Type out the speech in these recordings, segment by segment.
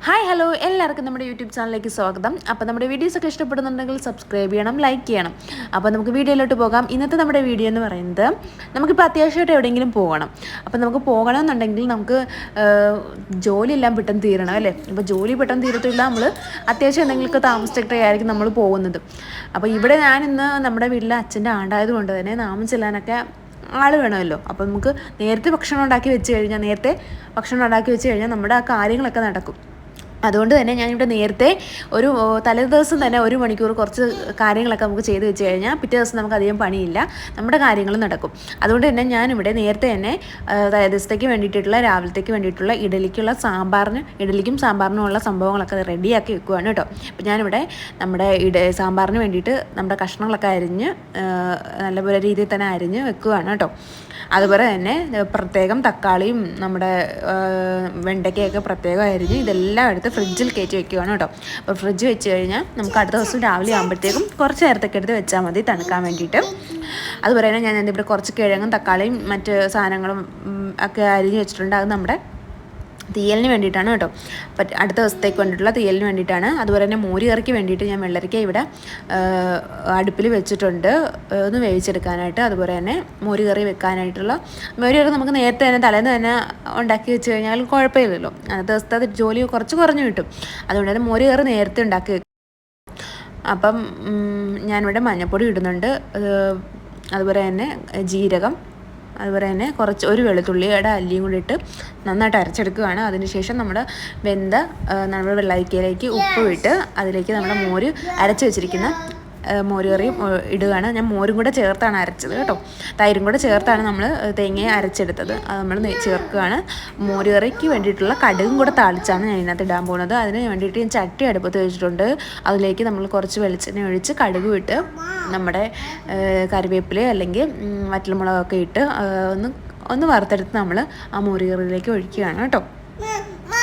Hi hello എല്ലാവർക്കും നമ്മുടെ YouTube ചാനലിലേക്ക് സ്വാഗതം. അപ്പോൾ നമ്മുടെ വീഡിയോസൊക്കെ ഇഷ്ടപ്പെടുന്നുണ്ടെങ്കിൽ സബ്സ്ക്രൈബ് ചെയ്യണം, ലൈക്ക് ചെയ്യണം. അപ്പോൾ നമുക്ക് വീഡിയോയിലോട്ട് പോകാം. ഇന്നത്തെ നമ്മുടെ വീഡിയോ എന്ന് പറയുന്നത് നമുക്കിപ്പോൾ അത്യാവശ്യമായിട്ട് എവിടെയെങ്കിലും പോകണം. അപ്പോൾ നമുക്ക് പോകണമെന്നുണ്ടെങ്കിൽ നമുക്ക് ജോലിയെല്ലാം പെട്ടെന്ന് തീരണം അല്ലേ. അപ്പോൾ ജോലി പെട്ടെന്ന് തീരത്തില്ല, നമ്മൾ അത്യാവശ്യം എന്തെങ്കിലുമൊക്കെ താമസിച്ചിട്ടേ ആയിരിക്കും നമ്മൾ പോകുന്നത്. അപ്പോൾ ഇവിടെ ഞാനിന്ന് നമ്മുടെ വീട്ടിലെ അച്ഛൻ്റെ ആണ്ടായതുകൊണ്ട് തന്നെ നാമം ചെല്ലാനൊക്കെ ആൾ വേണമല്ലോ. അപ്പോൾ നമുക്ക് നേരത്തെ ഭക്ഷണം ഉണ്ടാക്കി വെച്ച് കഴിഞ്ഞാൽ നമ്മുടെ ആ കാര്യങ്ങളൊക്കെ നടക്കും. അതുകൊണ്ട് തന്നെ ഞാനിവിടെ നേരത്തെ ഒരു തലേദിവസം തന്നെ 1 മണിക്കൂർ കുറച്ച് കാര്യങ്ങളൊക്കെ നമുക്ക് ചെയ്ത് വെച്ച് കഴിഞ്ഞാൽ പിറ്റേ ദിവസം നമുക്ക് അധികം പണിയില്ല, നമ്മുടെ കാര്യങ്ങൾ നടക്കും. അതുകൊണ്ട് തന്നെ ഞാനിവിടെ നേരത്തെ തന്നെ തലേദിവസത്തേക്ക് വേണ്ടിയിട്ടുള്ള രാവിലത്തേക്ക് വേണ്ടിയിട്ടുള്ള ഇഡലിക്കും സാമ്പാറിനുമുള്ള സംഭവങ്ങളൊക്കെ റെഡിയാക്കി വെക്കുവാണ് കേട്ടോ. അപ്പോൾ ഞാനിവിടെ നമ്മുടെ സാമ്പാറിന് വേണ്ടിയിട്ട് നമ്മുടെ കഷ്ണങ്ങളൊക്കെ അരിഞ്ഞ് നല്ലപോലെ രീതിയിൽ തന്നെ അരിഞ്ഞ് വെക്കുവാണ് കേട്ടോ. അതുപോലെ തന്നെ പ്രത്യേകം തക്കാളിയും നമ്മുടെ വെണ്ടയ്ക്കയൊക്കെ പ്രത്യേകം അരിഞ്ഞ് ഇതെല്ലാം എടുത്ത് ഫ്രിഡ്ജിൽ കയറ്റി വെക്കുകയാണ് കേട്ടോ. അപ്പോൾ ഫ്രിഡ്ജ് വെച്ച് കഴിഞ്ഞാൽ നമുക്ക് അടുത്ത ദിവസം രാവിലെ ആകുമ്പോഴത്തേക്കും കുറച്ച് നേരത്തേക്ക് എടുത്ത് വെച്ചാൽ മതി തണുക്കാൻ വേണ്ടിയിട്ട്. അതുപോലെ തന്നെ ഞാൻ ഇവിടെ കുറച്ച് കിഴങ്ങും തക്കാളിയും മറ്റ് സാധനങ്ങളും ഒക്കെ അരിഞ്ഞ് വെച്ചിട്ടുണ്ട്. അത് നമ്മുടെ തീയലിന് വേണ്ടിയിട്ടാണ് കേട്ടോ. അപ്പം അടുത്ത ദിവസത്തേക്ക് വേണ്ടിയിട്ടുള്ള തീയലിന് വേണ്ടിയിട്ടാണ്. അതുപോലെ തന്നെ മോര് കറിക്ക് വേണ്ടിയിട്ട് ഞാൻ വെള്ളരിക്ക ഇവിടെ അടുപ്പിൽ വെച്ചിട്ടുണ്ട് ഒന്ന് വേവിച്ചെടുക്കാനായിട്ട്. അതുപോലെ തന്നെ മോര് കറി വെക്കാനായിട്ടുള്ള മോര് കറി നമുക്ക് നേരത്തെ തന്നെ തലേന്ന് തന്നെ ഉണ്ടാക്കി വെച്ച് കഴിഞ്ഞാൽ കുഴപ്പമില്ലല്ലോ, അടുത്ത ദിവസത്തെ ജോലി കുറച്ച് കുറഞ്ഞു കിട്ടും. അതുകൊണ്ട് തന്നെ മോര് കറി നേരത്തെ ഉണ്ടാക്കി വെക്കും. അപ്പം ഞാനിവിടെ മഞ്ഞൾപ്പൊടി ഇടുന്നുണ്ട്, അതുപോലെ തന്നെ ജീരകം, അതുപോലെ തന്നെ ഒരു വെളുത്തുള്ളിയുടെ അല്ലിയും കൂടി ഇട്ട് നന്നായിട്ട് അരച്ചെടുക്കുകയാണ്. അതിനുശേഷം നമ്മുടെ നമ്മുടെ വെള്ളരിക്കയിലേക്ക് ഉപ്പ് ഇട്ട് അതിലേക്ക് നമ്മുടെ മോര് അരച്ച് വെച്ചിരിക്കുന്ന മോര് കറിയും ഇടുകയാണ്. ഞാൻ മോരും കൂടെ ചേർത്താണ് അരച്ചത് കേട്ടോ, തൈരും കൂടെ ചേർത്താണ് നമ്മൾ തേങ്ങയെ അരച്ചെടുത്തത്. അത് നമ്മൾ ചേർക്കുകയാണ്. മോര് കറിക്ക് വേണ്ടിയിട്ടുള്ള കടുകും കൂടെ താളിച്ചാണ് ഞാൻ ഇതിനകത്ത് ഇടാൻ പോകുന്നത്. അതിന് വേണ്ടിയിട്ട് ഞാൻ ചട്ടി അടുപ്പത്ത് വെച്ചിട്ടുണ്ട്. അതിലേക്ക് നമ്മൾ കുറച്ച് വെളിച്ചെണ്ണ ഒഴിച്ച് കടുക് ഇട്ട് നമ്മുടെ കറിവേപ്പില അല്ലെങ്കിൽ വറ്റൽമുളകൊക്കെ ഇട്ട് ഒന്ന് വറുത്തെടുത്ത് നമ്മൾ ആ മോര് കറിയിലേക്ക് ഒഴിക്കുകയാണ് കേട്ടോ.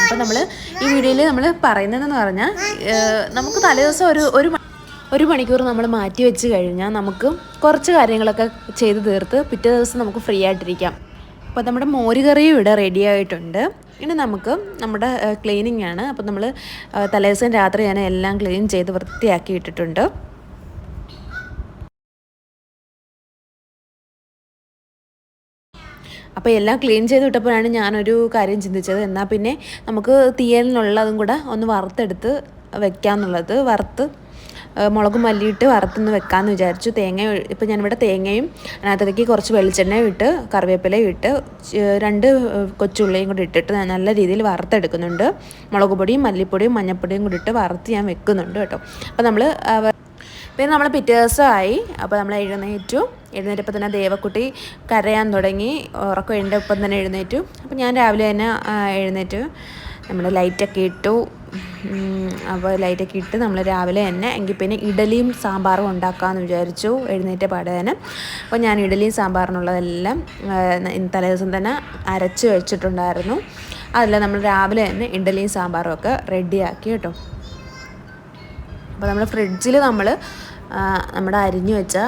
അപ്പോൾ നമ്മൾ ഈ വീഡിയോയിൽ നമ്മൾ പറയുന്നതെന്ന് പറഞ്ഞാൽ നമുക്ക് തലേദിവസം ഒരു മണിക്കൂർ നമ്മൾ മാറ്റി വെച്ച് കഴിഞ്ഞാൽ നമുക്ക് കുറച്ച് കാര്യങ്ങളൊക്കെ ചെയ്ത് തീർത്ത് പിറ്റേ ദിവസം നമുക്ക് ഫ്രീ ആയിട്ടിരിക്കാം. അപ്പോൾ നമ്മുടെ മോര് കറിയും ഇവിടെ റെഡി ആയിട്ടുണ്ട്. ഇനി നമുക്ക് നമ്മുടെ ക്ലീനിങ് ആണ്. അപ്പോൾ നമ്മൾ തലേദിവസം രാത്രി ഞാൻ എല്ലാം ക്ലീൻ ചെയ്ത് വൃത്തിയാക്കി ഇട്ടിട്ടുണ്ട്. അപ്പോൾ എല്ലാം ക്ലീൻ ചെയ്ത് വിട്ടപ്പോഴാണ് ഞാനൊരു കാര്യം ചിന്തിച്ചത്, എന്നാൽ പിന്നെ നമുക്ക് തീയലിനുള്ളതും കൂടെ ഒന്ന് വറുത്തെടുത്ത് വെക്കാമെന്നുള്ളത്. മുളകും മല്ലിയിട്ട് വറുത്തൊന്ന് വെക്കാമെന്ന് വിചാരിച്ചു. ഇപ്പോൾ ഞാനിവിടെ തേങ്ങയും അതിനകത്തേക്ക് കുറച്ച് വെളിച്ചെണ്ണ ഇട്ട് കറിവേപ്പിലയും ഇട്ട് 2 കൊച്ചുള്ളിയും കൂടി ഇട്ടിട്ട് നല്ല രീതിയിൽ വറുത്തെടുക്കുന്നുണ്ട്. മുളക് പൊടിയും മല്ലിപ്പൊടിയും മഞ്ഞൾപ്പൊടിയും കൂടി ഇട്ട് വറുത്ത് ഞാൻ വെക്കുന്നുണ്ട് കേട്ടോ. അപ്പോൾ പിന്നെ നമ്മൾ പിറ്റേ ദിവസമായി. അപ്പോൾ നമ്മൾ എഴുന്നേറ്റപ്പോൾ തന്നെ ദേവക്കുട്ടി കരയാൻ തുടങ്ങി. ഉറക്കം ഒപ്പം തന്നെ എഴുന്നേറ്റു. അപ്പോൾ ഞാൻ രാവിലെ തന്നെ എഴുന്നേറ്റ് നമ്മൾ ലൈറ്റൊക്കെ ഇട്ടു. അപ്പോൾ ലൈറ്റൊക്കെ ഇട്ട് നമ്മൾ രാവിലെ തന്നെ എങ്കിൽ പിന്നെ ഇഡലിയും സാമ്പാറും ഉണ്ടാക്കാമെന്ന് വിചാരിച്ചു എഴുന്നേറ്റ പാടെ തന്നെ. അപ്പോൾ ഞാൻ ഇഡലിയും സാമ്പാറിനുള്ളതെല്ലാം തലേദിവസം തന്നെ അരച്ച് വെച്ചിട്ടുണ്ടായിരുന്നു. അതെല്ലാം നമ്മൾ രാവിലെ തന്നെ ഇഡലിയും സാമ്പാറും ഒക്കെ റെഡിയാക്കി കേട്ടോ. അപ്പോൾ നമ്മൾ ഫ്രിഡ്ജിൽ നമ്മുടെ അരിഞ്ഞു വെച്ച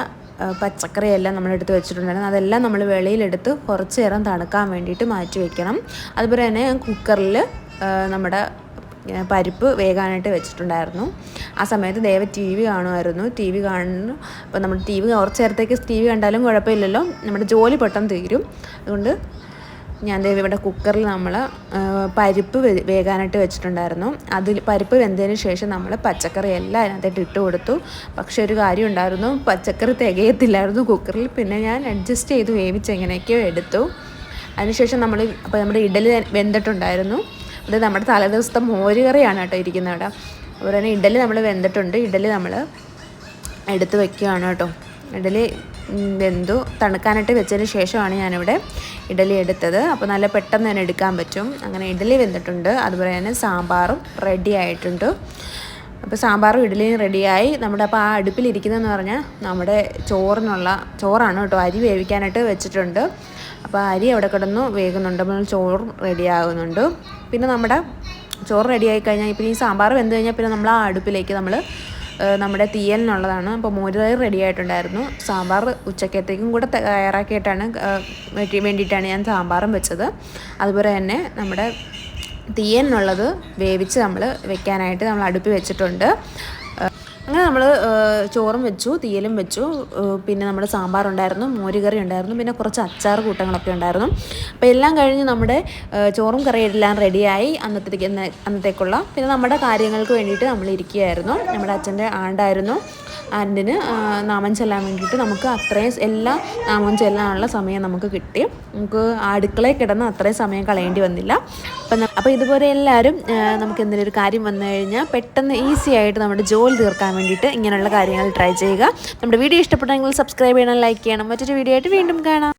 പച്ചക്കറിയെല്ലാം നമ്മളെടുത്ത് വെച്ചിട്ടുണ്ടായിരുന്നു. അതെല്ലാം നമ്മൾ വെളിയിലെടുത്ത് കുറച്ച് നേരം തണുക്കാൻ വേണ്ടിയിട്ട് മാറ്റി വയ്ക്കണം. അതുപോലെ തന്നെ കുക്കറിൽ നമ്മുടെ പരിപ്പ് വേകാനായിട്ട് വെച്ചിട്ടുണ്ടായിരുന്നു. ആ സമയത്ത് TV കാണുമായിരുന്നു. അപ്പോൾ നമ്മൾ കുറച്ച് നേരത്തേക്ക് TV കണ്ടാലും കുഴപ്പമില്ലല്ലോ, നമ്മുടെ ജോലി പെട്ടെന്ന് തീരും. അതുകൊണ്ട് ഞാൻ ഇവിടെ കുക്കറിൽ നമ്മൾ പരിപ്പ് വേകാനായിട്ട് വെച്ചിട്ടുണ്ടായിരുന്നു. പരിപ്പ് വെന്തതിന് ശേഷം നമ്മൾ പച്ചക്കറി എല്ലാം അതിനകത്തേക്ക് ഇട്ട് കൊടുത്തു. പക്ഷെ ഒരു കാര്യം ഉണ്ടായിരുന്നു, പച്ചക്കറി തികയത്തില്ലായിരുന്നു കുക്കറിൽ. പിന്നെ ഞാൻ അഡ്ജസ്റ്റ് ചെയ്ത് വേവിച്ച് എങ്ങനെയൊക്കെയോ എടുത്തു. അതിനുശേഷം അപ്പോൾ നമ്മുടെ ഇഡലി വെന്തിട്ടുണ്ടായിരുന്നു. അത് നമ്മുടെ തലേദിവസത്തെ മോര് കറിയാണ് കേട്ടോ ഇരിക്കുന്നത് അവിടെ. അതുപോലെ തന്നെ ഇഡലി നമ്മൾ വെന്തിട്ടുണ്ട്. ഇഡലി നമ്മൾ എടുത്ത് വെക്കുകയാണ് കേട്ടോ. ഇഡലി വെന്തു തണുക്കാനായിട്ട് വെച്ചതിന് ശേഷമാണ് ഞാനിവിടെ ഇഡലി എടുത്തത്. അപ്പോൾ നല്ല പെട്ടെന്ന് തന്നെ എടുക്കാൻ പറ്റും. അങ്ങനെ ഇഡലി വെന്തിട്ടുണ്ട്. അതുപോലെ തന്നെ സാമ്പാറും റെഡി ആയിട്ടുണ്ട്. അപ്പോൾ സാമ്പാറും ഇഡലിയും റെഡിയായി. അപ്പോൾ ആ അടുപ്പിലിരിക്കുന്നതെന്ന് പറഞ്ഞാൽ നമ്മുടെ ചോറാണ് കേട്ടോ. അരി വേവിക്കാനായിട്ട് വെച്ചിട്ടുണ്ട്. അപ്പോൾ അരി അവിടെ കിടന്നു വേകുന്നുണ്ട്. അപ്പോൾ ചോറും റെഡിയാകുന്നുണ്ട്. പിന്നെ നമ്മുടെ ചോറ് റെഡിയായി കഴിഞ്ഞാൽ ഇപ്പോൾ ഈ സാമ്പാർ വെന്ത് കഴിഞ്ഞാൽ പിന്നെ നമ്മൾ ആ അടുപ്പിലേക്ക് നമ്മുടെ തീയലിനുള്ളതാണ്. അപ്പോൾ മോര് കറി റെഡി ആയിട്ടുണ്ടായിരുന്നു. സാമ്പാർ ഉച്ചക്കത്തേക്കും കൂടെ തയ്യാറാക്കിയിട്ടാണ് വേണ്ടിയിട്ടാണ് ഞാൻ സാമ്പാറും വെച്ചത്. അതുപോലെ തന്നെ നമ്മുടെ തീയനുള്ളത് വേവിച്ച് നമ്മൾ വെക്കാനായിട്ട് നമ്മൾ അടുപ്പിൽ വെച്ചിട്ടുണ്ട്. അങ്ങനെ നമ്മൾ ചോറും വെച്ചു, തീയലും വെച്ചു, പിന്നെ നമ്മുടെ സാമ്പാറുണ്ടായിരുന്നു, മോരുകറി ഉണ്ടായിരുന്നു, പിന്നെ കുറച്ച് അച്ചാർ കൂട്ടങ്ങളൊക്കെ ഉണ്ടായിരുന്നു. അപ്പോൾ എല്ലാം കഴിഞ്ഞ് നമ്മുടെ ചോറും കറിയും എല്ലാം റെഡിയായി അന്നത്തേക്കുള്ള പിന്നെ നമ്മുടെ കാര്യങ്ങൾക്ക് വേണ്ടിയിട്ട് നമ്മൾ ഇരിക്കുകയായിരുന്നു. നമ്മുടെ അച്ഛൻ്റെ ആണ്ടായിരുന്നു. ആണ്ടിന് നാമം ചെല്ലാൻ വേണ്ടിയിട്ട് നമുക്ക് എല്ലാ നാമവും ചെല്ലാനുള്ള സമയം നമുക്ക് കിട്ടി. നമുക്ക് അടുക്കളയിൽ കിടന്ന് അത്രയും സമയം കളയേണ്ടി വന്നില്ല. അപ്പോൾ ഇതുപോലെ എല്ലാവരും നമുക്ക് എന്തെങ്കിലും ഒരു കാര്യം വന്നു കഴിഞ്ഞാൽ പെട്ടെന്ന് ഈസി ആയിട്ട് നമ്മുടെ ജോലി തീർക്കാൻ വേണ്ടിയിട്ട് ഇങ്ങനെയുള്ള കാര്യങ്ങൾ ട്രൈ ചെയ്യുക. നമ്മുടെ വീഡിയോ ഇഷ്ടപ്പെട്ടെങ്കിൽ സബ്സ്ക്രൈബ് ചെയ്യണം, ലൈക്ക് ചെയ്യണം. മറ്റൊരു വീഡിയോ ആയിട്ട് വീണ്ടും കാണാം.